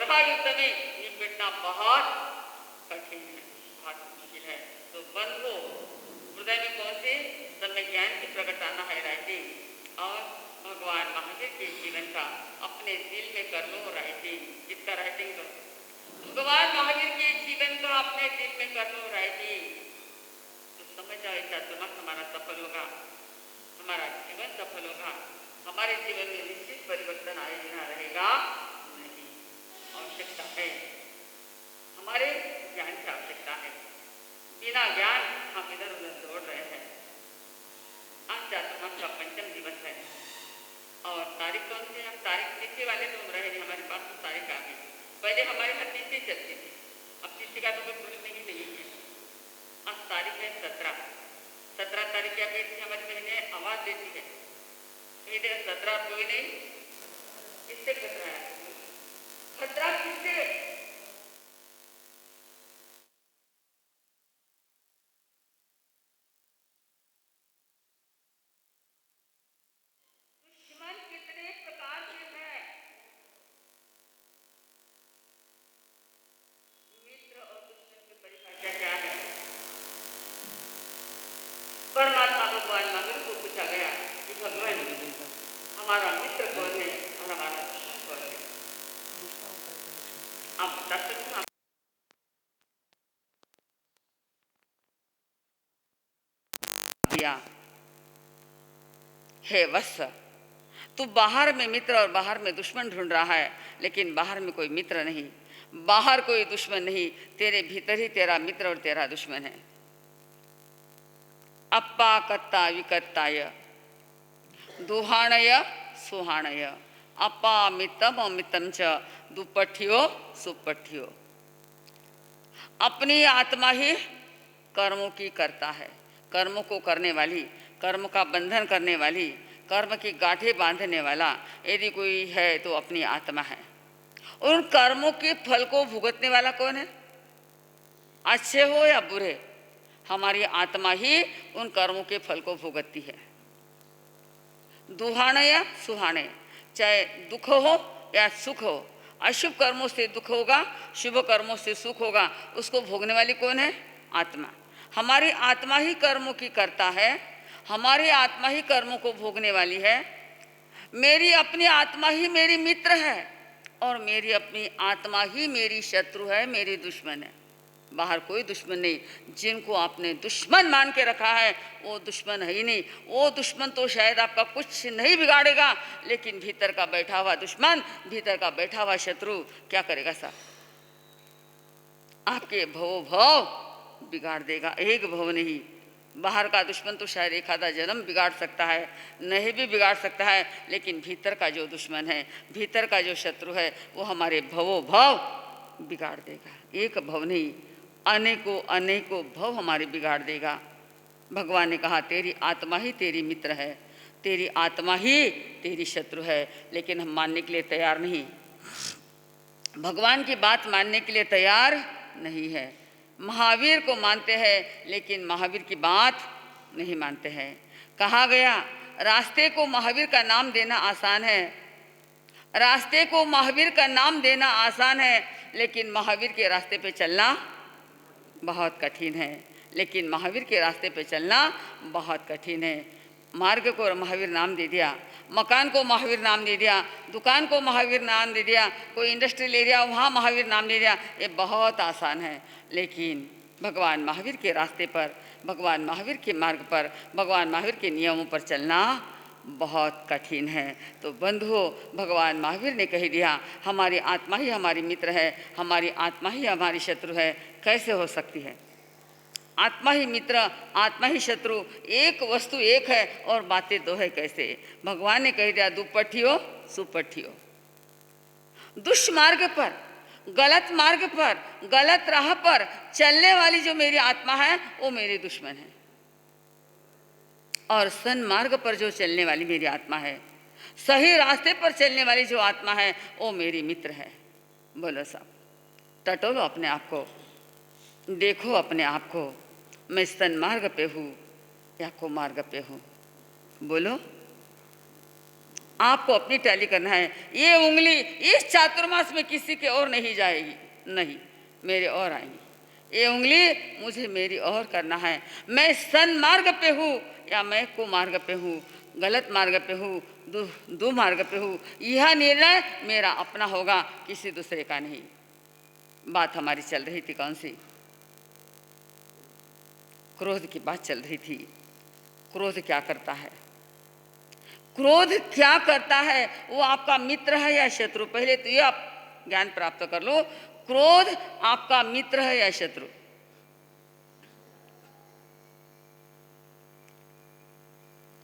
महायुद्ध में निपटना बहुत कठिन है, बहुत मुश्किल है। तो बंधु हृदय में कौन से समय ज्ञान की प्रकटाना है रहती और भगवान महावीर के जीवन का अपने दिल में कर लो राइटिंग, जितना राइटिंग करो भगवान महावीर के जीवन का अपने दिल में कर लो राइटिंग, तो समझ जाओ चातुर्मास हमारा सफल होगा, हमारा जीवन सफल होगा, हमारे जीवन में निश्चित परिवर्तन आए बिना रहेगा नहीं। आवश्यकता है, हमारे ज्ञान की आवश्यकता है। बिना ज्ञान हम इधर उधर दौड़ रहे हैं। आज चातुर्मास का पंचम दिवस है और तारीख कौन सी है? तारीख तिथि वाले तो रहे नहीं, हमारे पास तो तारीख आ गई। पहले हमारे यहाँ तिथि चलती थी, अब तिथि का तो कोई पूछने ही नहीं है। आज तारीख है 17 तारीख क्या कहती है? हमारी बहनें आवाज देती है 17 कोई नहीं, किससे खतरा है? खतरा किससे? दुश्मन कितने प्रकार के हैं? मित्र और दुश्मन की परिभाषा क्या है? परमात्मा भगवान महावीर को पूछा गया कि भगवान हमारा मित्र कौन है और हमारा दुश्मन कौन है? आप बता सकते हैं? हे वत्स, तू बाहर में मित्र और बाहर में दुश्मन ढूंढ रहा है, लेकिन बाहर में कोई मित्र नहीं, बाहर कोई दुश्मन नहीं, तेरे भीतर ही तेरा मित्र और तेरा दुश्मन है। अप्पा कत्ता विकत्ताय दुहाणय सुहाणय अपा मितम अमितम च दुपठियो सुपठियो। अपनी आत्मा ही कर्मों की करता है, कर्मों को करने वाली, कर्म का बंधन करने वाली, कर्म की गांठें बांधने वाला यदि कोई है तो अपनी आत्मा है। और उन कर्मों के फल को भुगतने वाला कौन है? अच्छे हो या बुरे, हमारी आत्मा ही उन कर्मों के फल को भुगतती है। दुहाने या सुहाने, चाहे दुख हो या सुख हो, अशुभ कर्मों से दुख होगा, शुभ कर्मों से सुख होगा, उसको भोगने वाली कौन है? आत्मा। हमारी आत्मा ही कर्मों की करता है, हमारी आत्मा ही कर्मों को भोगने वाली है। मेरी अपनी आत्मा ही मेरी मित्र है और मेरी अपनी आत्मा ही मेरी शत्रु है, मेरी दुश्मन है। बाहर कोई दुश्मन नहीं। जिनको आपने दुश्मन मान के रखा है वो दुश्मन है ही नहीं। वो दुश्मन तो शायद आपका कुछ नहीं बिगाड़ेगा, लेकिन भीतर का बैठा हुआ दुश्मन, भीतर का बैठा हुआ शत्रु क्या करेगा साहब? आपके भव भव बिगाड़ देगा, एक भव नहीं। बाहर का दुश्मन तो शायद एक आधा जन्म बिगाड़ सकता है, नहीं भी बिगाड़ सकता है, लेकिन भीतर का जो दुश्मन है, भीतर का जो शत्रु है, वो हमारे भवो भव बिगाड़ देगा। एक भव नहीं, अनेकों अनेकों भव हमारे बिगाड़ देगा। भगवान ने कहा तेरी आत्मा ही तेरी मित्र है, तेरी आत्मा ही तेरी शत्रु है, लेकिन हम मानने के लिए तैयार नहीं, भगवान की बात मानने के लिए तैयार नहीं है। महावीर को मानते हैं लेकिन महावीर की बात नहीं मानते हैं। कहा गया रास्ते को महावीर का नाम देना आसान है, रास्ते को महावीर का नाम देना आसान है, लेकिन महावीर के रास्ते पे चलना बहुत कठिन है। लेकिन महावीर के रास्ते पे चलना बहुत कठिन है। मार्ग को महावीर नाम दे दिया, मकान को महावीर नाम दे दिया, दुकान को महावीर नाम दे दिया, कोई इंडस्ट्रियल एरिया वहाँ महावीर नाम दे दिया, ये बहुत आसान है। लेकिन भगवान महावीर के रास्ते पर, भगवान महावीर के मार्ग पर, भगवान महावीर के नियमों पर चलना बहुत कठिन है। तो बंधुओं, भगवान महावीर ने कह दिया हमारी आत्मा ही हमारी मित्र है, हमारी आत्मा ही हमारी शत्रु है। कैसे हो सकती है? आत्मा ही मित्र, आत्मा ही शत्रु, एक वस्तु एक है और बातें दो है कैसे? भगवान ने कह दिया दुपट्ठियो सुपट्ठियो। दुष्मार्ग पर, गलत मार्ग पर, गलत राह पर चलने वाली जो मेरी आत्मा है वो मेरी दुश्मन है, और सन्मार्ग पर जो चलने वाली मेरी आत्मा है, सही रास्ते पर चलने वाली जो आत्मा है वो मेरी मित्र है। बोलो साहब, टटोलो अपने आप को, देखो अपने आप को, मैं सन्मार्ग पे हूँ या कुमार्ग पे हूँ? बोलो। आपको अपनी टैली करना है। ये उंगली इस चातुर्मास में किसी के और नहीं जाएगी, नहीं, मेरे और आएंगी। ये उंगली मुझे मेरी और करना है। मैं सन्मार्ग पे हूँ या मैं कुमार्ग पे हूँ, गलत मार्ग पे हूँ, दो मार्ग पे हूँ, यह निर्णय मेरा अपना होगा, किसी दूसरे का नहीं। बात हमारी चल रही थी कौन सी? क्रोध की बात चल रही थी। क्रोध क्या करता है? क्रोध क्या करता है? वो आपका मित्र है या शत्रु? पहले तो ये आप ज्ञान प्राप्त कर लो, क्रोध आपका मित्र है या शत्रु?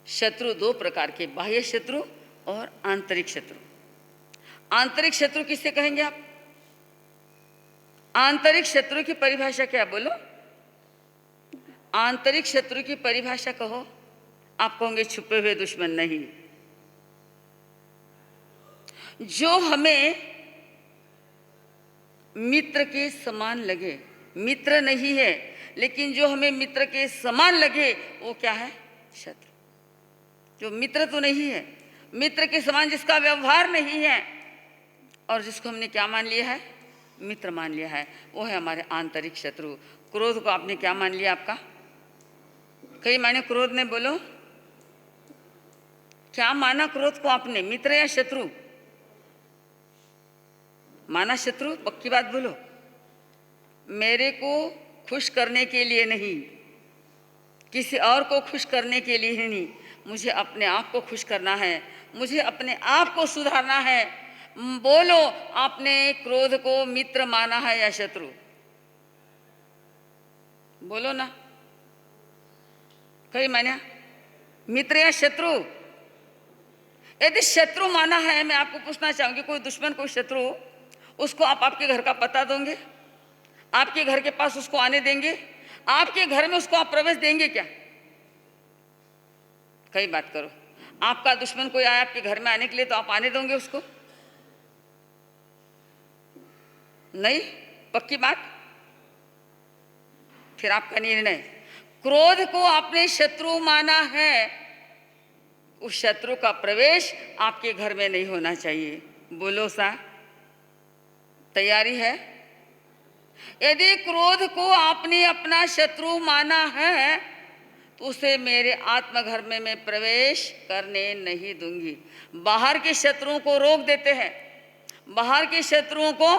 शत्रु दो प्रकार के, बाह्य शत्रु और आंतरिक शत्रु। आंतरिक शत्रु किसे कहेंगे आप? आंतरिक शत्रु की परिभाषा क्या? बोलो, आंतरिक शत्रु की परिभाषा कहो। आप कहोगे छुपे हुए दुश्मन। नहीं, जो हमें मित्र के समान लगे, मित्र नहीं है लेकिन जो हमें मित्र के समान लगे, वो क्या है? शत्रु। जो मित्र तो नहीं है, मित्र के समान जिसका व्यवहार नहीं है और जिसको हमने क्या मान लिया है? मित्र मान लिया है, वो है हमारे आंतरिक शत्रु। क्रोध को आपने क्या मान लिया? आपका कई माने क्रोध ने? बोलो, क्या माना क्रोध को आपने? मित्र या शत्रु माना? शत्रु, पक्की बात बोलो। मेरे को खुश करने के लिए नहीं, किसी और को खुश करने के लिए नहीं, मुझे अपने आप को खुश करना है, मुझे अपने आप को सुधारना है। बोलो, आपने क्रोध को मित्र माना है या शत्रु? बोलो ना, कई माना मित्र या शत्रु? यदि शत्रु माना है, मैं आपको पूछना चाहूंगी, कोई दुश्मन, कोई शत्रु, उसको आप आपके घर का पता दोगे? आपके घर के पास उसको आने देंगे? आपके घर में उसको आप प्रवेश देंगे क्या? कई बात करो। आपका दुश्मन कोई आया आपके घर में आने के लिए, तो आप आने दोगे उसको? नहीं, पक्की बात। फिर आपका निर्णय। क्रोध को आपने शत्रु माना है, उस शत्रु का प्रवेश आपके घर में नहीं होना चाहिए। बोलो सा, तैयारी है? यदि क्रोध को आपने अपना शत्रु माना है, तो उसे मेरे आत्मघर में मैं प्रवेश करने नहीं दूंगी। बाहर के शत्रुओं को रोक देते हैं, बाहर के शत्रुओं को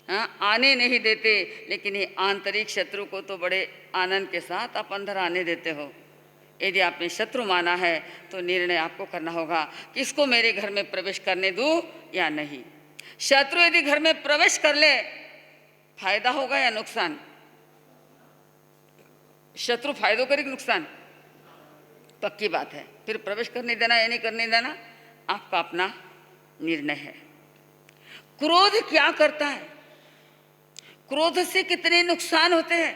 आने नहीं देते, लेकिन ये आंतरिक शत्रु को तो बड़े आनंद के साथ आप अंदर आने देते हो। यदि आपने शत्रु माना है तो निर्णय आपको करना होगा कि इसको मेरे घर में प्रवेश करने दूं या नहीं। शत्रु यदि घर में प्रवेश कर ले, फायदा होगा या नुकसान? शत्रु फायदो करे कि नुकसान? पक्की बात है। फिर प्रवेश करने देना या नहीं करने देना आपका अपना निर्णय है। क्रोध क्या करता है? क्रोध से कितने नुकसान होते हैं?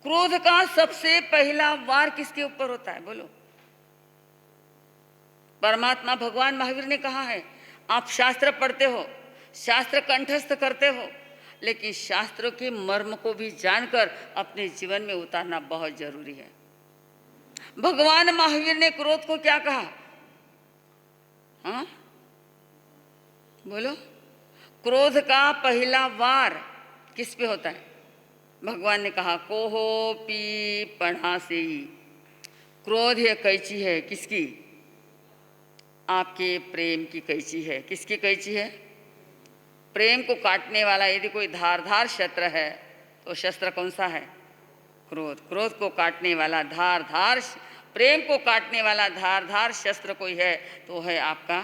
क्रोध का सबसे पहला वार किसके ऊपर होता है? बोलो। परमात्मा भगवान महावीर ने कहा है, आप शास्त्र पढ़ते हो, शास्त्र कंठस्थ करते हो, लेकिन शास्त्रों के मर्म को भी जानकर अपने जीवन में उतारना बहुत जरूरी है। भगवान महावीर ने क्रोध को क्या कहा? हाँ बोलो। क्रोध का पहला वार किस पे होता है? भगवान ने कहा, कोहो पी पढ़ासी। क्रोध ये कैंची है, किसकी? आपके प्रेम की कैंची है। किसकी कैंची है? प्रेम को काटने वाला यदि कोई धारदार शस्त्र है तो शस्त्र कौन सा है? क्रोध। क्रोध को काटने वाला धारदार, प्रेम को काटने वाला धारदार शस्त्र कोई है तो है आपका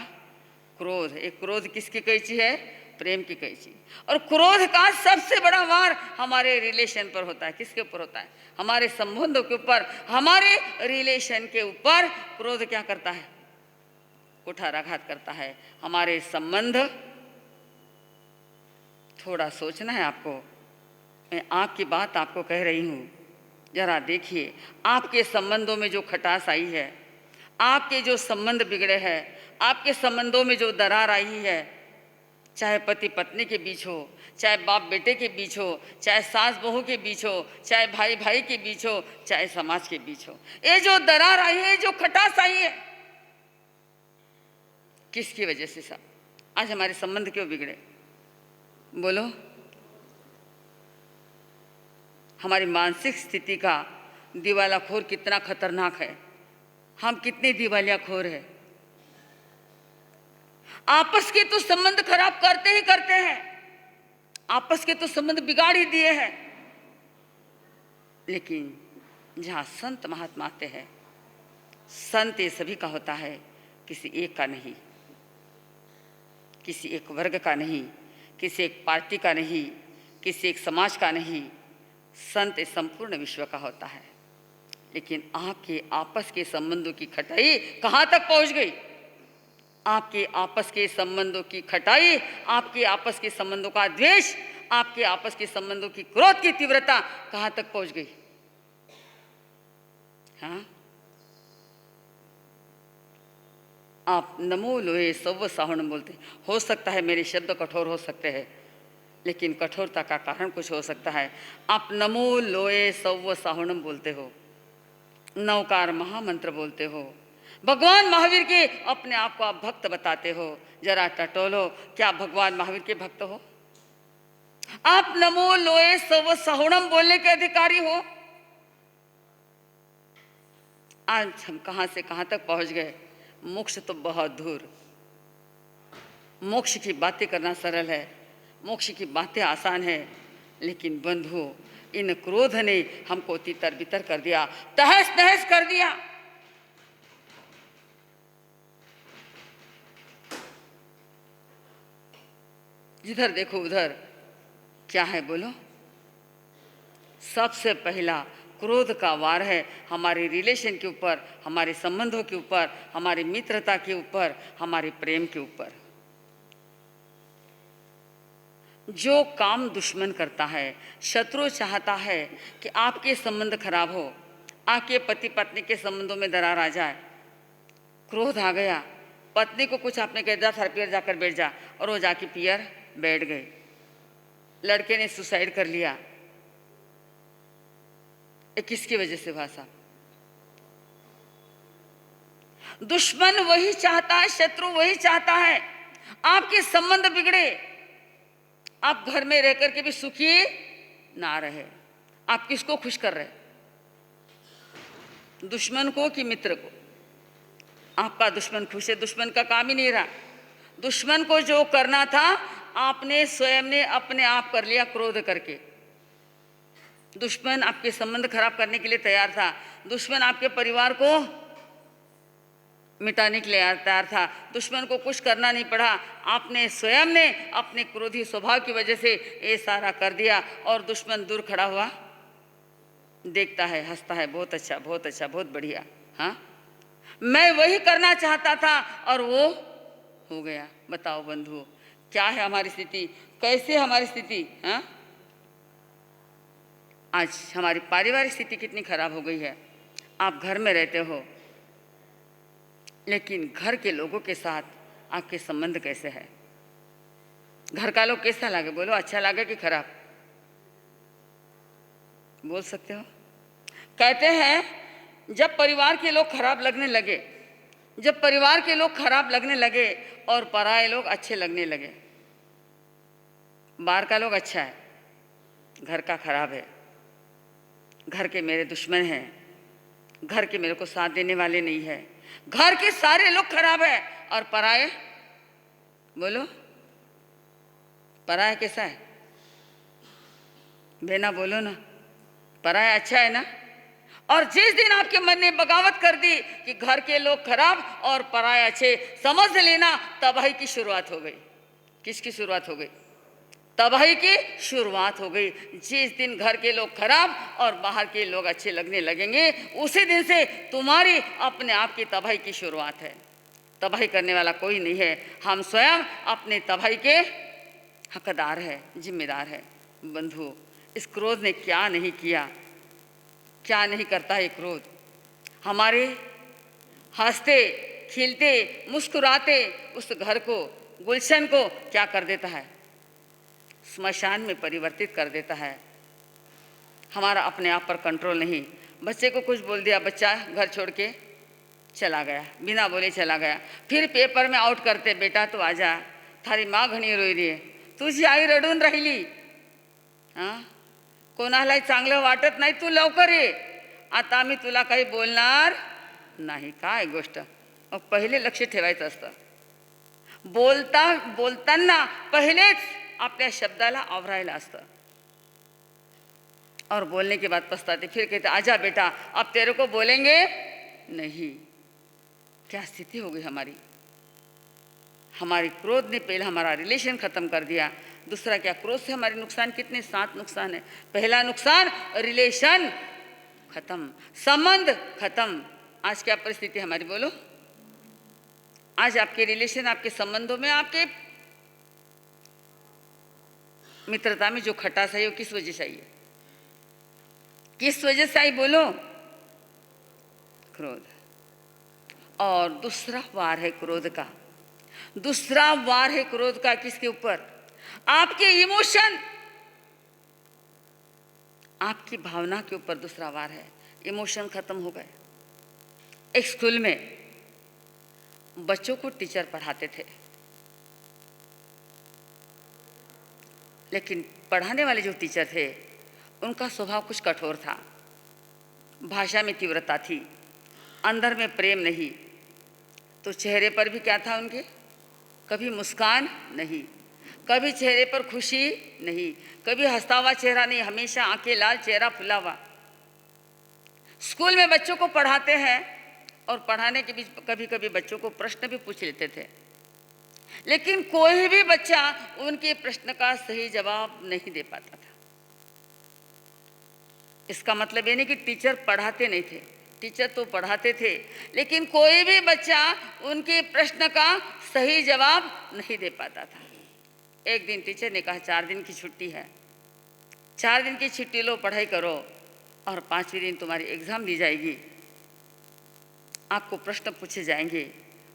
क्रोध। एक क्रोध किसकी कैंची है? प्रेम की कैंची। और क्रोध का सबसे बड़ा वार हमारे रिलेशन पर होता है। किसके ऊपर होता है? हमारे संबंधों के ऊपर, हमारे रिलेशन के ऊपर क्रोध क्या करता है? कुठाराघात करता है। हमारे संबंध, थोड़ा सोचना है आपको। मैं आपकी बात आपको कह रही हूँ, जरा देखिए आपके संबंधों में जो खटास आई है, आपके जो संबंध बिगड़े हैं, आपके संबंधों में जो दरार आई है, चाहे पति पत्नी के बीच हो, चाहे बाप बेटे के बीच हो, चाहे सास बहू के बीच हो, चाहे भाई भाई के बीच हो, चाहे समाज के बीच हो, ये जो दरार आई है, जो खटास आई है, किसकी वजह से साहब? आज हमारे संबंध क्यों बिगड़े? बोलो। हमारी मानसिक स्थिति का दिवालाखोर कितना खतरनाक है, हम कितने दिवालियाखोर हैं। आपस के तो संबंध खराब करते ही करते हैं, आपस के तो संबंध बिगाड़ ही दिए हैं। लेकिन जहाँ संत महात्मा आते हैं, संत ये सभी का होता है, किसी एक का नहीं, किसी एक वर्ग का नहीं, किसी एक पार्टी का नहीं, किसी एक समाज का नहीं। संत संपूर्ण विश्व का होता है। लेकिन आपके आपस के संबंधों की खटाई कहाँ तक पहुँच गई? आपके आपस के संबंधों की खटाई, आपके आपस के संबंधों का द्वेष, आपके आपस के संबंधों की क्रोध की तीव्रता कहाँ तक पहुँच गई? हाँ, आप नमो लोहे सव्व साहुणम बोलते। हो सकता है मेरे शब्द कठोर हो सकते हैं, लेकिन कठोरता का कारण कुछ हो सकता है। आप नमो लोहे सव्व साहुणम बोलते हो, नवकार महामंत्र बोलते हो, भगवान महावीर के अपने आप को आप भक्त बताते हो। जरा टटोलो, क्या भगवान महावीर के भक्त हो? आप नमो लोहे सव्व साहुणम बोलने के अधिकारी हो? आज हम कहां से कहां तक पहुंच गए? मोक्ष तो बहुत दूर। मोक्ष की बातें करना सरल है, मोक्ष की बातें आसान है, लेकिन बंधुओं, इन क्रोध ने हमको तितर बितर कर दिया, तहस नहस कर दिया। जिधर देखो उधर क्या है बोलो? सबसे पहला क्रोध का वार है हमारे रिलेशन के ऊपर, हमारे संबंधों के ऊपर, हमारी मित्रता के ऊपर, हमारे प्रेम के ऊपर। जो काम दुश्मन करता है, शत्रु चाहता है कि आपके संबंध खराब हो, आपके पति पत्नी के संबंधों में दरार आ जाए। क्रोध आ गया, पत्नी को कुछ आपने कह दिया, था पियर जाकर बैठ जा, और वो जाके पियर बैठ गए। लड़के ने सुसाइड कर लिया। किसकी वजह से भाषा? दुश्मन वही चाहता है, शत्रु वही चाहता है आपके संबंध बिगड़े, आप घर में रहकर के भी सुखी ना रहे। आप किसको खुश कर रहे? दुश्मन को कि मित्र को? आपका दुश्मन खुश है, दुश्मन का काम ही नहीं रहा। दुश्मन को जो करना था आपने स्वयं ने अपने आप कर लिया क्रोध करके। दुश्मन आपके संबंध खराब करने के लिए तैयार था, दुश्मन आपके परिवार को मिटाने के लिए तैयार था, दुश्मन को कुछ करना नहीं पड़ा। आपने स्वयं ने अपने क्रोधी स्वभाव की वजह से ये सारा कर दिया, और दुश्मन दूर खड़ा हुआ देखता है, हंसता है, बहुत अच्छा, बहुत अच्छा, बहुत बढ़िया। हाँ, मैं वही करना चाहता था और वो हो गया। बताओ बंधुओं, क्या है हमारी स्थिति? कैसे हमारी स्थिति? हाँ, आज हमारी पारिवारिक स्थिति कितनी खराब हो गई है। आप घर में रहते हो, लेकिन घर के लोगों के साथ आपके संबंध कैसे है? घर का लोग कैसा लगे? बोलो, अच्छा लगे कि खराब? बोल सकते हो? कहते हैं जब परिवार के लोग खराब लगने लगे, जब परिवार के लोग खराब लगने लगे और पराये लोग अच्छे लगने लगे। बाहर का लोग अच्छा है, घर का खराब है, घर के मेरे दुश्मन हैं, घर के मेरे को साथ देने वाले नहीं है, घर के सारे लोग खराब है, और पराये, बोलो पराया कैसा है? बेना बोलो ना, पराया अच्छा है ना? और जिस दिन आपके मन ने बगावत कर दी कि घर के लोग खराब और पराये अच्छे, समझ लेना तबाही की शुरुआत हो गई। किसकी शुरुआत हो गई? तबाही की शुरुआत हो गई। जिस दिन घर के लोग खराब और बाहर के लोग अच्छे लगने लगेंगे, उसी दिन से तुम्हारी अपने आप की तबाही की शुरुआत है। तबाही करने वाला कोई नहीं है, हम स्वयं अपने तबाही के हकदार है, जिम्मेदार है। बंधुओं, इस क्रोध ने क्या नहीं किया, क्या नहीं करता है क्रोध। हमारे हंसते खिलते मुस्कुराते उस घर को, गुलशन को क्या कर देता है? स्मशान में परिवर्तित कर देता है। हमारा अपने आप पर कंट्रोल नहीं। बच्चे को कुछ बोल दिया, बच्चा घर छोड़ के चला गया, बिना बोले चला गया। फिर पेपर में आउट करते, बेटा तू आजा, थारी माँ घणी रोई रे, तुझी आई रडून राहिली, हां कोणालाही चांगलं वाटत नाही, तू लवकर ये, आता आम्ही तुला काही बोलणार नाही. काय गोष्ट. मग पहिले लक्ष ठेवायचं असतं. बोलताना पहिलेच आपल्या शब्दाला आवरायला असतं. और बोलने के बाद पछताते, फिर कहते आजा बेटा अब तेरे को बोलेंगे नहीं. क्या स्थिति हो गई हमारी. हमारी क्रोध ने पहले हमारा रिलेशन खत्म कर दिया. दूसरा क्या, क्रोध से हमारे नुकसान कितने, 7 नुकसान है. पहला नुकसान रिलेशन खत्म, संबंध खत्म. आज क्या परिस्थिति हमारी, बोलो. आज आपके रिलेशन, आपके संबंधों में, आपके मित्रता में जो खटास आई वो किस वजह से आई है, किस वजह से आई, बोलो. क्रोध. और दूसरा वार है क्रोध का, दूसरा वार है क्रोध का किसके ऊपर, आपके इमोशन, आपकी भावना के ऊपर दूसरा वार है. इमोशन खत्म हो गए. एक स्कूल में बच्चों को टीचर पढ़ाते थे, लेकिन पढ़ाने वाले जो टीचर थे उनका स्वभाव कुछ कठोर था. भाषा में तीव्रता थी, अंदर में प्रेम नहीं. तो चेहरे पर भी क्या था उनके, कभी मुस्कान नहीं, कभी चेहरे पर खुशी नहीं, कभी हंसता हुआ चेहरा नहीं, हमेशा आंखें लाल, चेहरा फुला हुआ. स्कूल में बच्चों को पढ़ाते हैं और पढ़ाने के बीच कभी कभी बच्चों को प्रश्न भी पूछ लेते थे, लेकिन कोई भी बच्चा उनके प्रश्न का सही जवाब नहीं दे पाता था. इसका मतलब ये नहीं कि टीचर पढ़ाते नहीं थे, टीचर तो पढ़ाते थे, लेकिन कोई भी बच्चा उनके प्रश्न का सही जवाब नहीं दे पाता था. एक दिन टीचर ने कहा 4 दिन की छुट्टी है, 4 दिन की छुट्टी लो, पढ़ाई करो, और 5वें दिन तुम्हारी एग्ज़ाम दी जाएगी, आपको प्रश्न पूछे जाएंगे,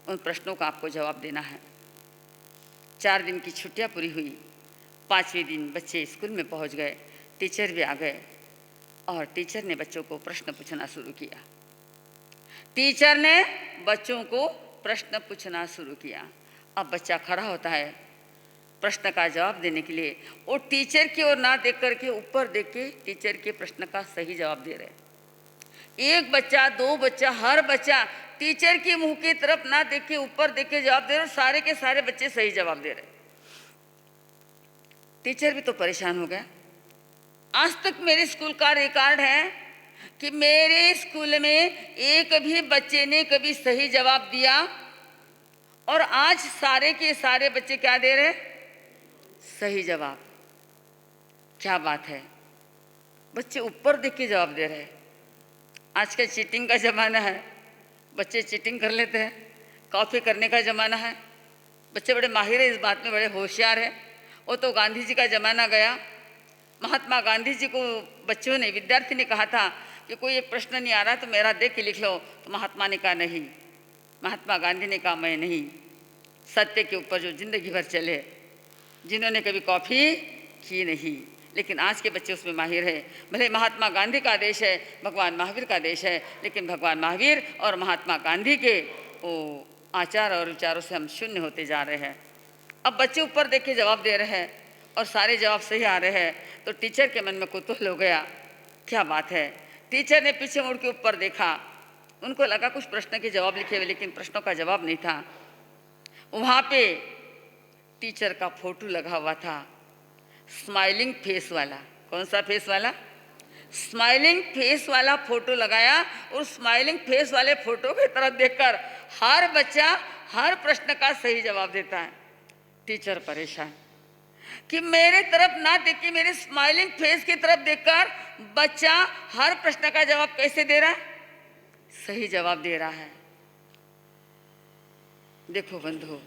उन प्रश्नों का आपको जवाब देना है. 4 दिन की छुट्टियां पूरी हुई. 5वें दिन बच्चे स्कूल में पहुंच गए, टीचर भी आ गए और टीचर ने बच्चों को प्रश्न पूछना शुरू किया. टीचर ने बच्चों को प्रश्न पूछना शुरू किया. अब बच्चा खड़ा होता है प्रश्न का जवाब देने के लिए, वो टीचर की ओर ना देख करके ऊपर देख के टीचर के प्रश्न का सही जवाब दे रहे. एक बच्चा, 2 बच्चा, हर बच्चा टीचर के मुंह की तरफ ना देख के ऊपर देख के जवाब दे रहे, और सारे के सारे बच्चे सही जवाब दे रहे. टीचर भी तो परेशान हो गया. आज तक मेरे स्कूल का रिकॉर्ड है कि मेरे स्कूल में एक भी बच्चे ने कभी सही जवाब दिया, और आज सारे के सारे बच्चे क्या दे रहे, सही जवाब. क्या बात है, बच्चे ऊपर देख के जवाब दे रहे. आजकल चीटिंग का ज़माना है, बच्चे चीटिंग कर लेते हैं. कॉपी करने का ज़माना है, बच्चे बड़े माहिर हैं इस बात में, बड़े होशियार हैं. वो तो गांधी जी का ज़माना गया. महात्मा गांधी जी को बच्चों ने, विद्यार्थी ने कहा था कि कोई एक प्रश्न नहीं आ रहा तो मेरा देख के लिख लो. तो महात्मा ने कहा नहीं, महात्मा गांधी ने कहा मैं नहीं. सत्य के ऊपर जो जिंदगी भर चले, जिन्होंने कभी कॉपी की नहीं, लेकिन आज के बच्चे उसमें माहिर है. भले महात्मा गांधी का देश है, भगवान महावीर का देश है, लेकिन भगवान महावीर और महात्मा गांधी के वो आचार और विचारों से हम शून्य होते जा रहे हैं. अब बच्चे ऊपर देख के जवाब दे रहे हैं और सारे जवाब सही आ रहे हैं, तो टीचर के मन में कुतूहल हो गया, क्या बात है. टीचर ने पीछे मुड़ के ऊपर देखा, उनको लगा कुछ प्रश्न के जवाब लिखे हुए, लेकिन प्रश्नों का जवाब नहीं था. वहाँ पे टीचर का फोटो लगा हुआ था, स्माइलिंग फेस वाला. कौन सा फेस वाला, स्माइलिंग फेस वाला फोटो लगाया. और स्माइलिंग फेस वाले फोटो की तरफ देखकर हर बच्चा हर प्रश्न का सही जवाब देता है. टीचर परेशान कि मेरे तरफ ना देख के मेरे स्माइलिंग फेस की तरफ देखकर बच्चा हर प्रश्न का जवाब कैसे दे रहा है, सही जवाब दे रहा है. देखो बंधु,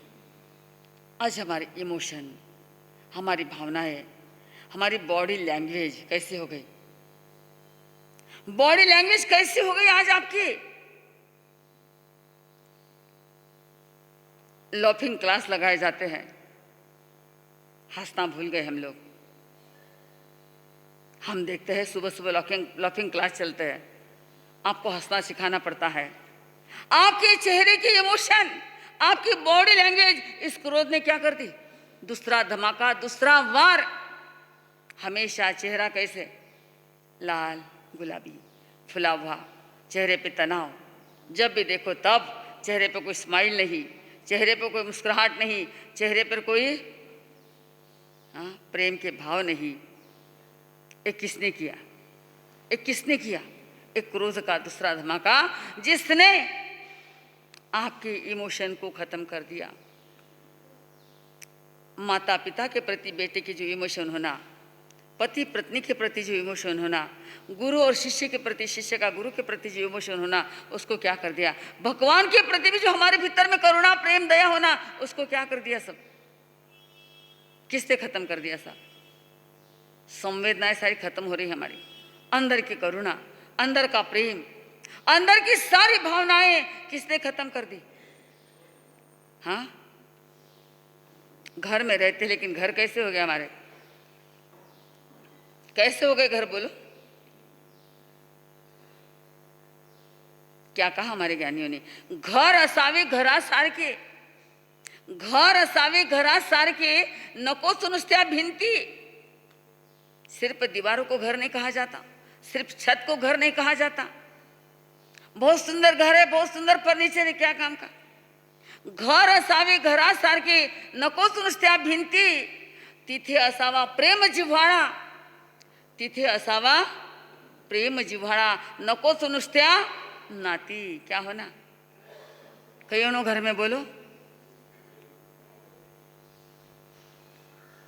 आज हमारे इमोशन, हमारी भावनाएं, हमारी बॉडी लैंग्वेज कैसे हो गई, बॉडी लैंग्वेज कैसे हो गई आज आपकी. लॉफिंग क्लास लगाए जाते हैं, हंसना भूल गए हम लोग. हम देखते हैं सुबह सुबह लॉफिंग क्लास चलते हैं, आपको हंसना सिखाना पड़ता है. आपके चेहरे की इमोशन, आपकी बॉडी लैंग्वेज इस क्रोध ने क्या कर दी? दूसरा धमाका, दूसरा वार। हमेशा चेहरा कैसे? लाल गुलाबी फुला हुआ, चेहरे पे तनाव, जब भी देखो तब चेहरे पे कोई स्माइल नहीं, चेहरे पे कोई मुस्कुराहट नहीं, चेहरे पर कोई प्रेम के भाव नहीं। एक किसने किया? एक किसने किया? एक क्रोध का दूसरा धमाका, जिसने आपके इमोशन को खत्म कर दिया। माता पिता के प्रति बेटे की जो इमोशन होना, पति पत्नी के प्रति जो इमोशन होना, गुरु और शिष्य के प्रति, शिष्य का गुरु के प्रति जो इमोशन होना, उसको क्या कर दिया? भगवान के प्रति भी जो हमारे भीतर में करुणा प्रेम दया होना, उसको क्या कर दिया? सब किससे खत्म कर दिया? सब संवेदनाएं सारी खत्म हो रही है हमारी। अंदर की करुणा, अंदर का प्रेम, अंदर की सारी भावनाएं किसने खत्म कर दी? हाँ, घर में रहते, लेकिन घर कैसे हो गया हमारे? कैसे हो गए घर? बोलो, क्या कहा हमारे ज्ञानियों ने? घर असावे घरा सारखे, घर असावे घरा सारखे, नको सुनुस्त्या भिंती। सिर्फ दीवारों को घर नहीं कहा जाता, सिर्फ छत को घर नहीं कहा जाता। बहुत सुंदर घर है, बहुत सुंदर फर्नीचर है, क्या काम का? घर असावे घरा सारखे, नको सुनुस्त्या भिंती, तिथे असावा प्रेम जिव्हाळा, तिथे असावा प्रेम जिव्हाळा, नको सुनुस्त्या नाती। क्या होना? कईयों घर में बोलो,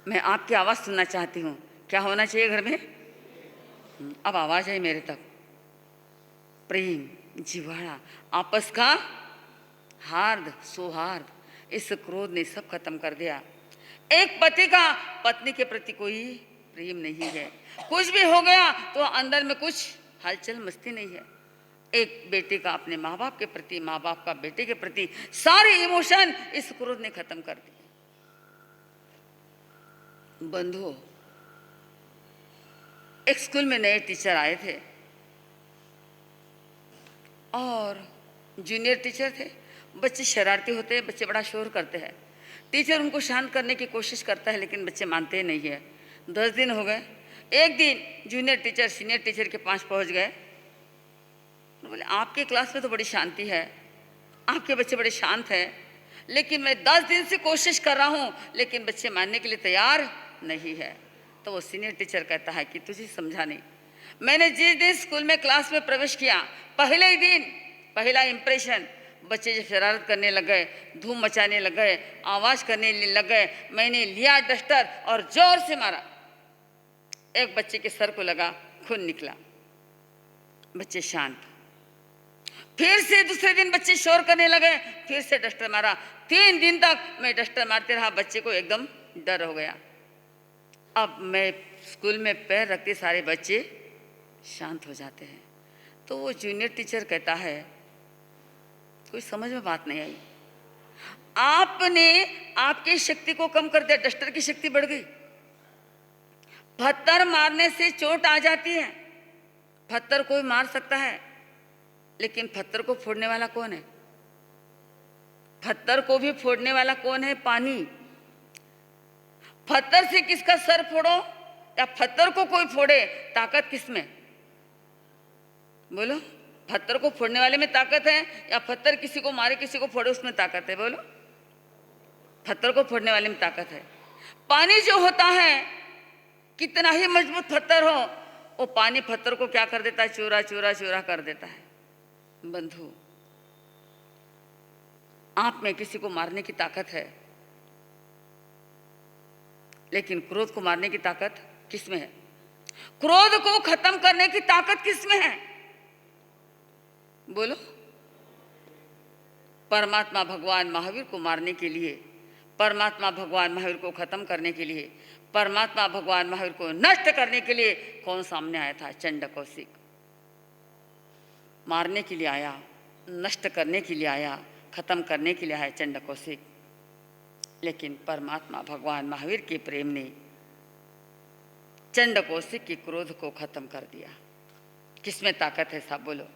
मैं आपकी आवाज सुनना चाहती हूँ। क्या होना चाहिए घर में? अब आवाज है मेरे तक। प्रेम जिव्हाळा, आपस का हार्द सौहार्द, इस क्रोध ने सब खत्म कर दिया। एक पति का पत्नी के प्रति कोई प्रेम नहीं है, कुछ भी हो गया तो अंदर में कुछ हलचल मस्ती नहीं है। एक बेटे का अपने माँ बाप के प्रति, माँ बाप का बेटे के प्रति, सारे इमोशन इस क्रोध ने खत्म कर दिए। बंधुओं, एक स्कूल में नए टीचर आए थे और जूनियर टीचर थे। बच्चे शरारती होते हैं, बच्चे बड़ा शोर करते हैं। टीचर उनको शांत करने की कोशिश करता है, लेकिन बच्चे मानते नहीं है। 10 दिन हो गए। एक दिन जूनियर टीचर सीनियर टीचर के पास पहुंच गए। बोले, आपके क्लास में तो बड़ी शांति है, आपके बच्चे बड़े शांत हैं, लेकिन मैं 10 दिन से कोशिश कर रहा हूँ, लेकिन बच्चे मानने के लिए तैयार नहीं है। तो वो सीनियर टीचर कहता है कि तुझे समझा नहीं, मैंने जिस दिन स्कूल में क्लास में प्रवेश किया, पहले ही दिन पहला इंप्रेशन, बच्चे जब शरारत करने लग गए, धूम मचाने लग गए, आवाज़ करने लग गए, मैंने लिया डस्टर और जोर से मारा। एक बच्चे के सर को लगा, खून निकला, बच्चे शांत। फिर से दूसरे दिन बच्चे शोर करने लगे, फिर से डस्टर मारा। 3 दिन तक मैं डस्टर मारते रहा, बच्चे को एकदम डर हो गया। अब मैं स्कूल में पैर रखते सारे बच्चे शांत हो जाते हैं। तो वो जूनियर टीचर कहता है, कोई समझ में बात नहीं आई, आपने आपकी शक्ति को कम कर दिया, डस्टर की शक्ति बढ़ गई। पत्थर मारने से चोट आ जाती है, पत्थर कोई मार सकता है, लेकिन पत्थर को फोड़ने वाला कौन है? पत्थर को भी फोड़ने वाला कौन है? पानी। पत्थर से किसका सर फोड़ो या पत्थर को कोई फोड़े, ताकत किसमें? बोलो, पत्थर को फोड़ने वाले में ताकत है या पत्थर किसी को मारे किसी को फोड़े उसमें ताकत है? बोलो, पत्थर को फोड़ने वाले में ताकत है। पानी जो होता है, कितना ही मजबूत पत्थर हो, वो पानी पत्थर को क्या कर देता है? चूरा चूरा चूरा कर देता है। बंधु, आप में किसी को मारने की ताकत है, लेकिन क्रोध को मारने की ताकत किसमें है? क्रोध को खत्म करने की ताकत किसमें है? बोलो। परमात्मा भगवान महावीर को मारने के लिए, परमात्मा भगवान महावीर को खत्म करने के लिए, परमात्मा भगवान महावीर को नष्ट करने के लिए कौन सामने आया था? चंड कौशिक। मारने के लिए आया, नष्ट करने के लिए आया, खत्म करने के लिए आया चंड कौशिक। लेकिन परमात्मा भगवान महावीर के प्रेम ने चंड कौशिक के क्रोध को खत्म कर दिया। किसमें ताकत है? सब बोलो।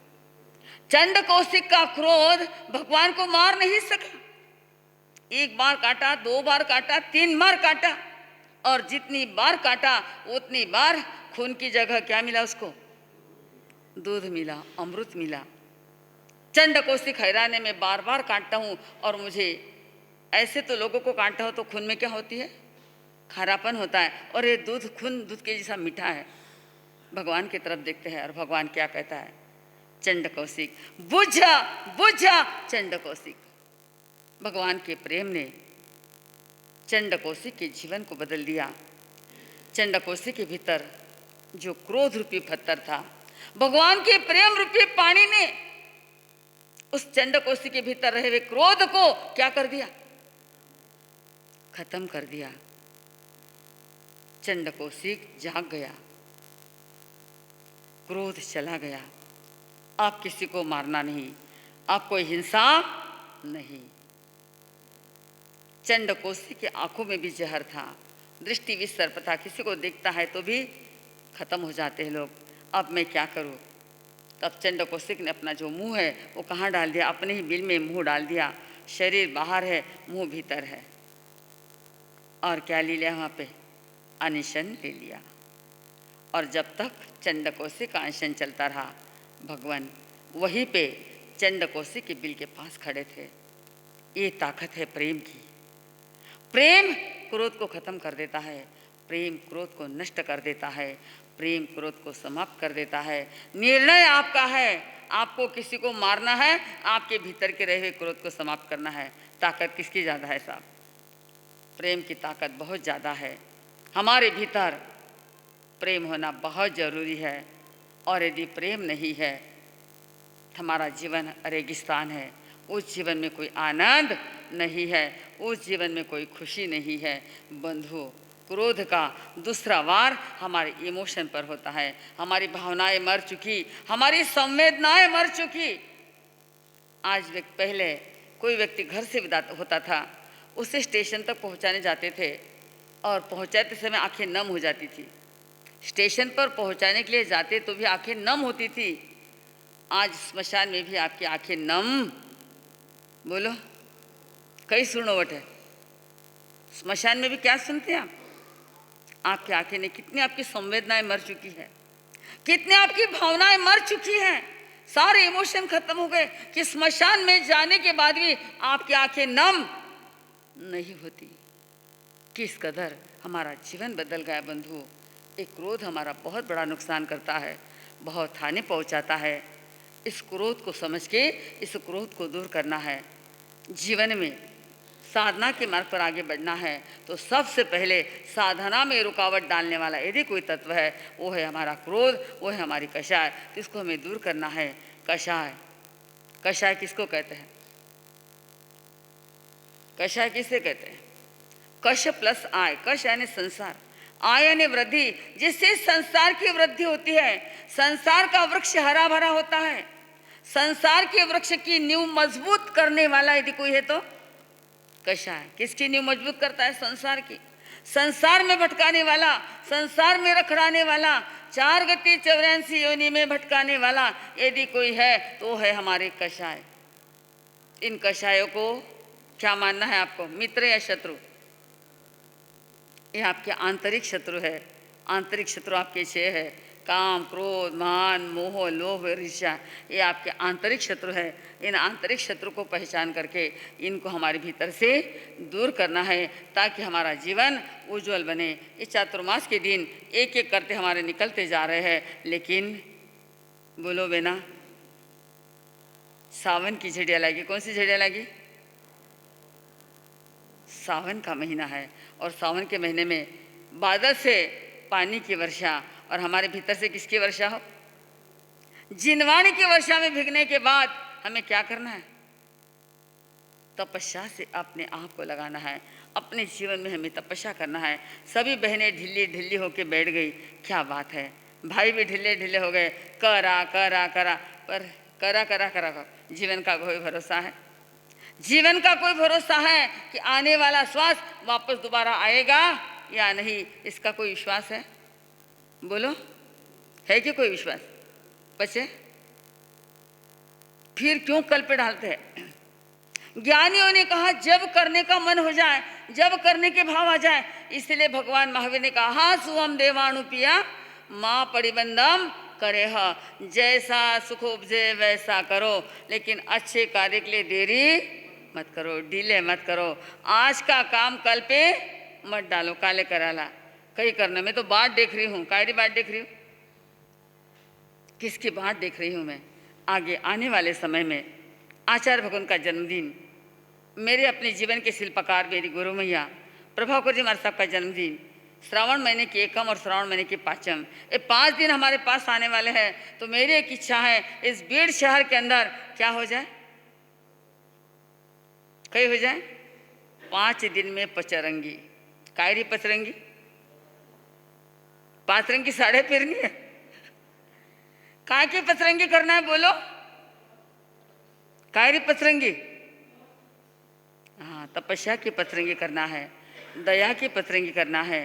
चंड कौशिक का क्रोध भगवान को मार नहीं सका। एक बार काटा, 2 बार काटा, 3 बार काटा, और जितनी बार काटा उतनी बार खून की जगह क्या मिला उसको? दूध मिला, अमृत मिला। चंड कौशिक हैरान है, मैं बार बार काटता हूँ और मुझे, ऐसे तो लोगों को काटता हो तो खून में क्या होती है? खारापन होता है, और ये दूध, खून दूध के जैसा मीठा है। भगवान की तरफ देखते हैं और भगवान क्या कहता है? चंड कौशिक बुझा बुझा चंड कौशिक। भगवान के प्रेम ने चंड कौशिक के जीवन को बदल दिया। चंड कौशिक के भीतर जो क्रोध रूपी पत्थर था, भगवान के प्रेम रूपी पानी ने उस चंड कौशिक के भीतर रहे हुए क्रोध को क्या कर दिया? खत्म कर दिया। चंड कौशिक जाग गया, क्रोध चला गया। आप किसी को मारना नहीं, आप कोई हिंसा नहीं। चंड कौशिक की आंखों में भी जहर था, दृष्टि भी सर्प था, किसी को देखता है तो भी खत्म हो जाते हैं लोग। अब मैं क्या करूं? तब चंड कौशिक ने अपना जो मुंह है वो कहाँ डाल दिया? अपने ही बिल में मुंह डाल दिया। शरीर बाहर है, मुंह भीतर है। और क्या ले लिया वहाँ पे? अनशन ले लिया। और जब तक चंड कौशिक का अनशन चलता रहा, भगवान वहीं पे चंड कौशिक के बिल के पास खड़े थे। ये ताकत है प्रेम की। प्रेम क्रोध को खत्म कर देता है, प्रेम क्रोध को नष्ट कर देता है, प्रेम क्रोध को समाप्त कर देता है। निर्णय आपका है, आपको किसी को मारना है, आपके भीतर के रहे हुए क्रोध को समाप्त करना है। ताकत किसकी ज़्यादा है साहब? प्रेम की ताकत बहुत ज़्यादा है। हमारे भीतर प्रेम होना बहुत ज़रूरी है, और यदि प्रेम नहीं है, हमारा जीवन रेगिस्तान है। उस जीवन में कोई आनंद नहीं है, उस जीवन में कोई खुशी नहीं है। बंधु, क्रोध का दूसरा वार हमारे इमोशन पर होता है। हमारी भावनाएं मर चुकी, हमारी संवेदनाएं मर चुकी। आज पहले कोई व्यक्ति घर से विदा होता था, उसे स्टेशन तक पहुंचाने जाते थे और पहुंचाते समय आंखें नम हो जाती थी। स्टेशन पर पहुंचाने के लिए जाते तो भी आंखें नम होती थी। आज स्मशान में भी आपकी आंखें नम, बोलो कई सुनोवट है। स्मशान में भी क्या सुनते हैं आप? आपकी आंखें ने, कितनी आपकी संवेदनाएं मर चुकी है, कितनी आपकी भावनाएं मर चुकी हैं। सारे इमोशन खत्म हो गए कि स्मशान में जाने के बाद भी आपकी आंखें नम नहीं होती। किस कदर हमारा जीवन बदल गया बंधु। एक क्रोध हमारा बहुत बड़ा नुकसान करता है, बहुत हानि पहुंचाता है। इस क्रोध को समझ के इस क्रोध को दूर करना है। जीवन में साधना के मार्ग पर आगे बढ़ना है तो सबसे पहले साधना में रुकावट डालने वाला यदि कोई तत्व है, वो है हमारा क्रोध, वो है हमारी कषाय। तो इसको हमें दूर करना है। कषाय, कषाय किसको कहते हैं? कषाय किसे कहते हैं? कष प्लस आय। कष यानी संसार, आय यानी वृद्धि, जिससे संसार की वृद्धि होती है। संसार का वृक्ष हरा भरा होता है। संसार के वृक्ष की नींव मजबूत करने वाला यदि कोई है तो कषाय। किसकी नींव मजबूत करता है? संसार की। संसार में भटकाने वाला, संसार में रखड़ाने वाला, 4 गति 84 योनि में भटकाने वाला यदि कोई है तो है हमारे कषाय। इन कषायों को क्या मानना है आपको? मित्र या शत्रु? ये आपके आंतरिक शत्रु है। आंतरिक शत्रु आपके 6 है। काम, क्रोध, मान, मोह, लोभ, ईर्ष्या, ये आपके आंतरिक शत्रु है। इन आंतरिक शत्रु को पहचान करके इनको हमारे भीतर से दूर करना है ताकि हमारा जीवन उज्जवल बने। इस चातुर्मास के दिन एक एक करते हमारे निकलते जा रहे हैं, लेकिन बोलो बेना, सावन की झड़िया लगी। कौन सी झड़िया लगी? सावन का महीना है, और सावन के महीने में बादल से पानी की वर्षा, और हमारे भीतर से किसकी वर्षा हो? जिनवाणी की वर्षा में भीगने के बाद हमें क्या करना है? तपस्या से अपने आप को लगाना है। अपने जीवन में हमें तपस्या करना है। सभी बहनें ढिल्ली ढिल्ली होके बैठ गई, क्या बात है। भाई भी ढिल्ले ढिल्ले हो गए, करा करा करा, पर करा करा करा कर जीवन का कोई भरोसा है? जीवन का कोई भरोसा है कि आने वाला श्वास वापस दोबारा आएगा या नहीं? इसका कोई विश्वास है? बोलो, है कि कोई विश्वास? बच्चे, फिर क्यों कल पे डालते हैं? ज्ञानियों ने कहा जब करने का मन हो जाए, जब करने के भाव आ जाए, इसलिए भगवान महावीर ने कहा हा सुवम देवानुपिया माँ परिबंधम करे हा, जैसा सुख उपजे वैसा करो, लेकिन अच्छे कार्य के लिए देरी मत करो, डिले मत करो। आज का काम कल पे मत डालो, काले कराला कहीं करना। मैं तो बाट देख रही हूँ, कायरी बाट देख रही हूँ, किसकी बाट देख रही हूँ मैं? आगे आने वाले समय में आचार्य भगवान का जन्मदिन, मेरे अपने जीवन के शिल्पकार मेरी गुरु मैया प्रभाकर जी महाराज साहब का जन्मदिन, श्रावण महीने की एकम और श्रावण महीने की पाँचम, ये 5 दिन हमारे पास आने वाले हैं। तो मेरी एक इच्छा है इस बीड़ शहर के अंदर क्या हो जाए, कई हो जाए 5 दिन में पचरंगी, कायरी पचरंगी, 5 रंग की साड़े फिरनी है, काय की पचरंगी करना है बोलो? कायरी पचरंगी, हाँ तपस्या की पचरंगी करना है, दया की पचरंगी करना है,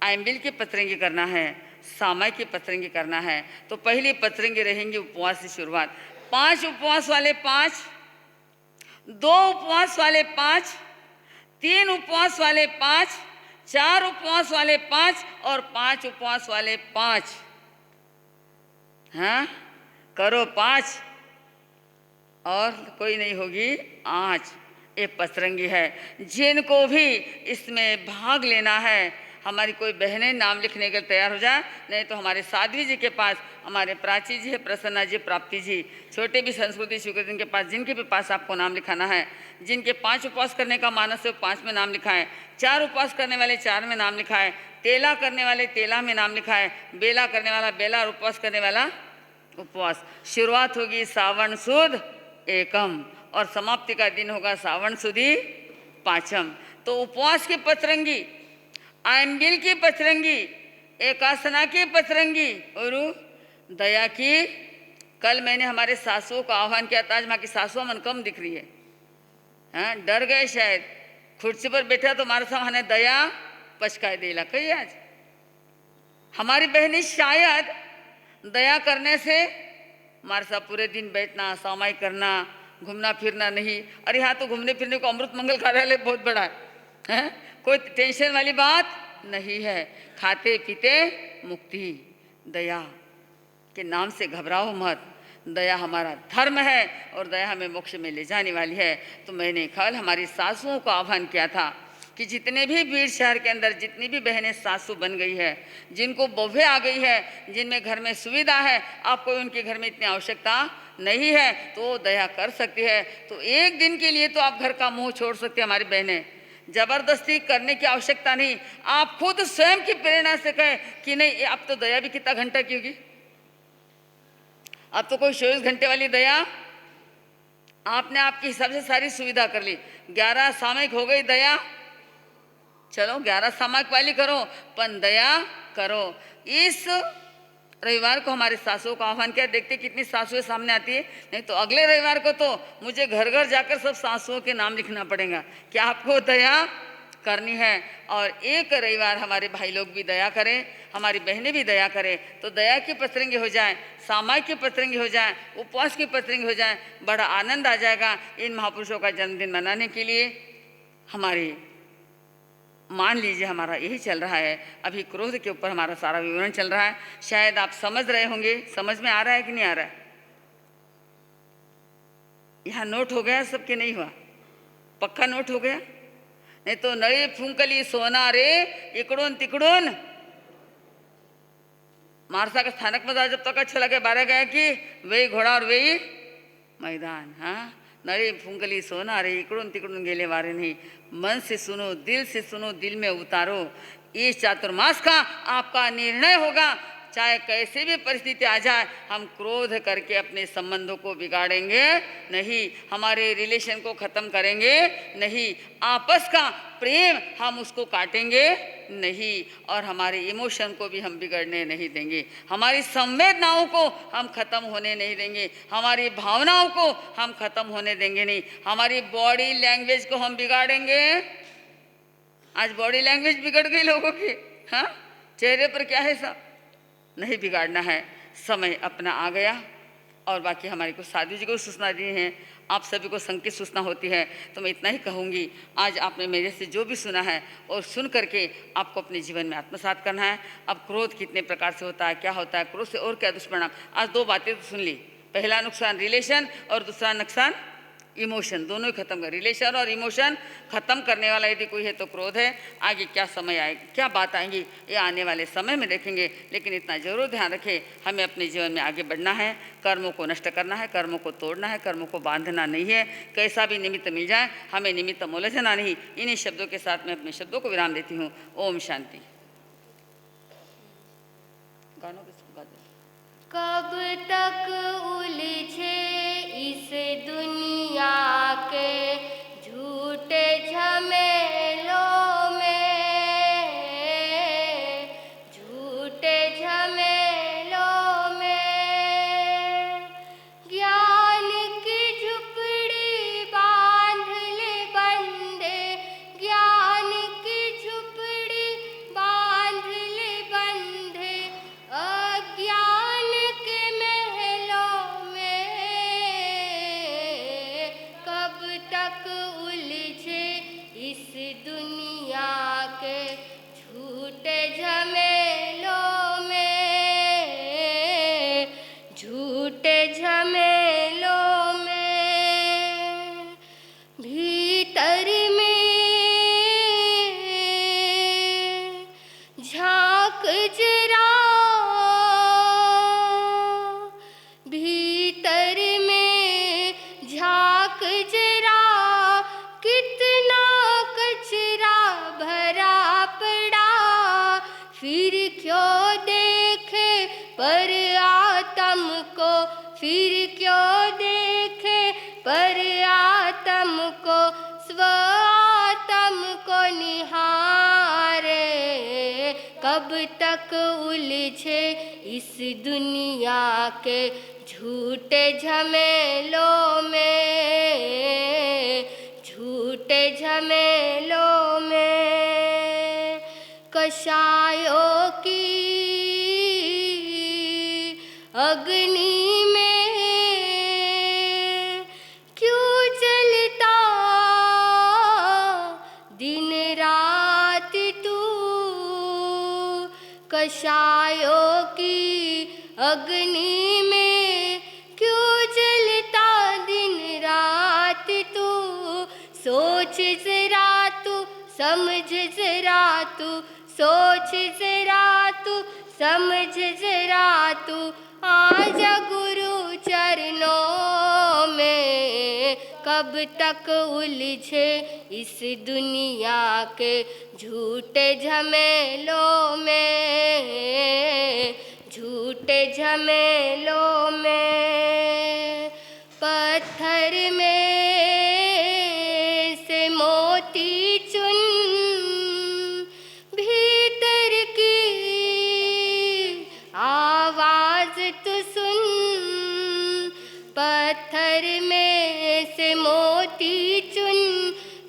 आइम्बिल की पचरंगी करना है, सामय की पचरंगी करना है। तो पहली पचरंगी रहेंगी उपवास की शुरुआत, 5 उपवास वाले 5, 2 उपवास वाले 5, 3 उपवास वाले 5, 4 उपवास वाले 5 और 5 उपवास वाले 5। हाँ करो 5 और कोई नहीं होगी आँच। ये पचरंगी है। जिनको भी इसमें भाग लेना है, हमारी कोई बहनें नाम लिखने के लिए तैयार हो जाए, नहीं तो हमारे साध्वी जी के पास, हमारे प्राची जी है, प्रसन्ना जी, प्राप्ति जी, छोटे भी संस्कृति स्वीकृति के पास, जिनके भी पास आपको नाम लिखाना है, जिनके 5 उपवास करने का मानस है 5 में नाम लिखा है, 4 उपवास करने वाले 4 में नाम लिखा है, तेला करने वाले तेला में नाम लिखा है, बेला करने वाला बेला और उपवास करने वाला उपवास। शुरुआत होगी सावन सुद एकम और समाप्ति का दिन होगा सावन सुदी पाँचम। तो उपवास की पचरंगी, आइम्बिल की पचरंगी, एकासना की पचरंगी और दया की। कल मैंने हमारे सासुओं का आह्वान किया था, आज माँ की सासुओं मन कम दिख रही है, हाँ डर गए शायद, खुर्सी पर बैठा तो हमारे सामने दया पचकाई देला कही। आज हमारी बहनें शायद दया करने से हमारे साथ पूरे दिन बैठना, सामाई करना, घूमना फिरना नहीं। अरे यहाँ तो घूमने फिरने को अमृत मंगल कार्यालय बहुत बड़ा है, कोई टेंशन वाली बात नहीं है। खाते पीते मुक्ति, दया के नाम से घबराओ मत, दया हमारा धर्म है और दया हमें मोक्ष में ले जाने वाली है। तो मैंने कल हमारी सासुओं को आह्वान किया था कि जितने भी बीड़ शहर के अंदर जितनी भी बहनें सासू बन गई है, जिनको बहुएं आ गई है, जिनमें घर में सुविधा है, आपको उनके घर में इतनी आवश्यकता नहीं है तो दया कर सकती है। तो एक दिन के लिए तो आप घर का मुंह छोड़ सकते हैं हमारी बहनें, जबरदस्ती करने की आवश्यकता नहीं। आप खुद स्वयं की प्रेरणा से कहें कि नहीं आप तो दया भी कितना घंटा की होगी, अब तो कोई 24 घंटे वाली दया, आपने आपके हिसाब से सारी सुविधा कर ली। 11 सामयिक हो गई दया, चलो 11 सामयिक वाली करो, पर दया करो। इस रविवार को हमारे सासुओं का आह्वान किया, देखते कितनी सासुएं सामने आती है। नहीं तो अगले रविवार को तो मुझे घर घर जाकर सब सासुओं के नाम लिखना पड़ेगा कि आपको दया करनी है। और एक रविवार हमारे भाई लोग भी दया करें, हमारी बहनें भी दया करें, तो दया की पचरंगी हो जाए, सामायिक की पचरंगी हो जाए, उपवास की पचरंगी हो जाए, बड़ा आनंद आ जाएगा इन महापुरुषों का जन्मदिन मनाने के लिए। हमारी मान लीजिए हमारा यही चल रहा है, अभी क्रोध के ऊपर हमारा सारा विवरण चल रहा है। शायद आप समझ रहे होंगे, समझ में आ रहा है कि नहीं आ रहा है? यहाँ नोट हो गया सबके? नहीं हुआ? पक्का नोट हो गया? नहीं तो नळी फुंकली सोना रे इकडून तिकडून। मारसा का स्थानक में जब तक अच्छा लगे 12 गया कि वही घोड़ा और वही मैदान। हाँ नळी फुंकली सोना रे इकडून तिकडून गेले वारे नहीं। मन से सुनो, दिल से सुनो, दिल में उतारो। इस चातुर्मास का आपका निर्णय होगा, चाहे कैसे भी परिस्थिति आ जाए, हम क्रोध करके अपने संबंधों को बिगाड़ेंगे नहीं, हमारे रिलेशन को ख़त्म करेंगे नहीं, आपस का प्रेम हम उसको काटेंगे नहीं, और हमारे इमोशन को भी हम बिगड़ने नहीं देंगे, हमारी संवेदनाओं को हम ख़त्म होने नहीं देंगे, हमारी भावनाओं को हम ख़त्म होने देंगे नहीं, हमारी बॉडी लैंग्वेज को हम बिगाड़ेंगे। आज बॉडी लैंग्वेज बिगड़ गई लोगों की, हाँ चेहरे पर क्या है सब नहीं बिगाड़ना है। समय अपना आ गया, और बाकी हमारी को साधु जी को सूचना दी है, आप सभी को संकेत सूचना होती है। तो मैं इतना ही कहूँगी, आज आपने मेरे से जो भी सुना है और सुन करके आपको अपने जीवन में आत्मसात करना है। अब क्रोध कितने प्रकार से होता है, क्या होता है, क्रोध से और क्या दुष्परिणाम, आज 2 बातें तो सुन ली। पहला नुकसान रिलेशन और दूसरा नुकसान इमोशन, दोनों ही खत्म कर। रिलेशन और इमोशन खत्म करने वाला यदि कोई है तो क्रोध है। आगे क्या समय आएगा, क्या बात आएंगी, ये आने वाले समय में देखेंगे। लेकिन इतना जरूर ध्यान रखें, हमें अपने जीवन में आगे बढ़ना है, कर्मों को नष्ट करना है, कर्मों को तोड़ना है, कर्मों को बांधना नहीं है। कैसा भी निमित्त मिल जाए, हमें निमित्त में उलझना नहीं। इन्हीं शब्दों के साथ मैं अपने शब्दों को विराम देती हूँ। ओम शांति। गानों के कब तक उलझे इस दुनिया के झूठे झमेलों में, झूठे झमेलों में। ज्ञान की झुपड़ी बांध ले बंदे, ज्ञान की झुपड़ी बांध ले बंदे, अज्ञान के महलों में। कब तक उलझे इस दुनिया के झूठे झमेलों में, झूठे झमेलों में। भीतर में झांक जरा, भीतर में झांक जरा, कितना कचरा भरा पड़ा। फिर क्यों देखे पर आत्म को, फिर क्यों देखे पर आत्म को, स्व आत्म को निहारे। कब तक उलझे इस दुनिया के झूठे झमेलों में, झूठे झमेलों में। कषायों की अग्नि में क्यों जलता दिन रात तू, कषायों की अग्नि में क्यों जलता दिन रात तू। सोच जरा तू, समझ जरा तू, सोच जरा तू, समझ जरा तू। आजा गुरु चरणों में। कब तक उलझे इस दुनिया के झूठे झमेलों में, झूठे झमेलों में। पत्थर में से मोती चुन, भीतर की आवाज तो सुन। पत्थर में से मोती चुन,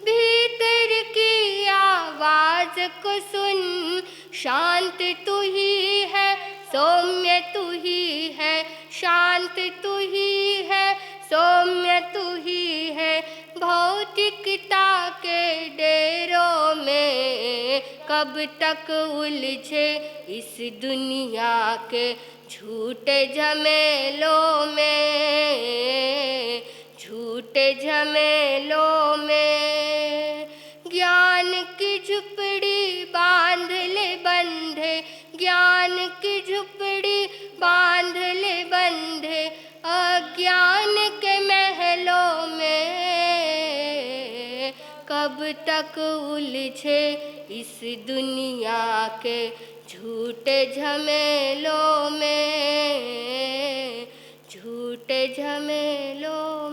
भीतर की आवाज को सुन। शांत तू ही है, सौम्य तू ही है, शांत तू ही है, सौम्य तू ही है। भौतिकता के डेरों में कब तक उलझे इस दुनिया के झूठे झमेलों में, झूठे झमेलों में। ज्ञान की झुपड़ी बांध ले बंधे, ज्ञान की झुपड़ी बांध ले बंधे, अज्ञान के महलों में। कब तक उलझे इस दुनिया के झूठे झमेलों में, झूठे झमेलों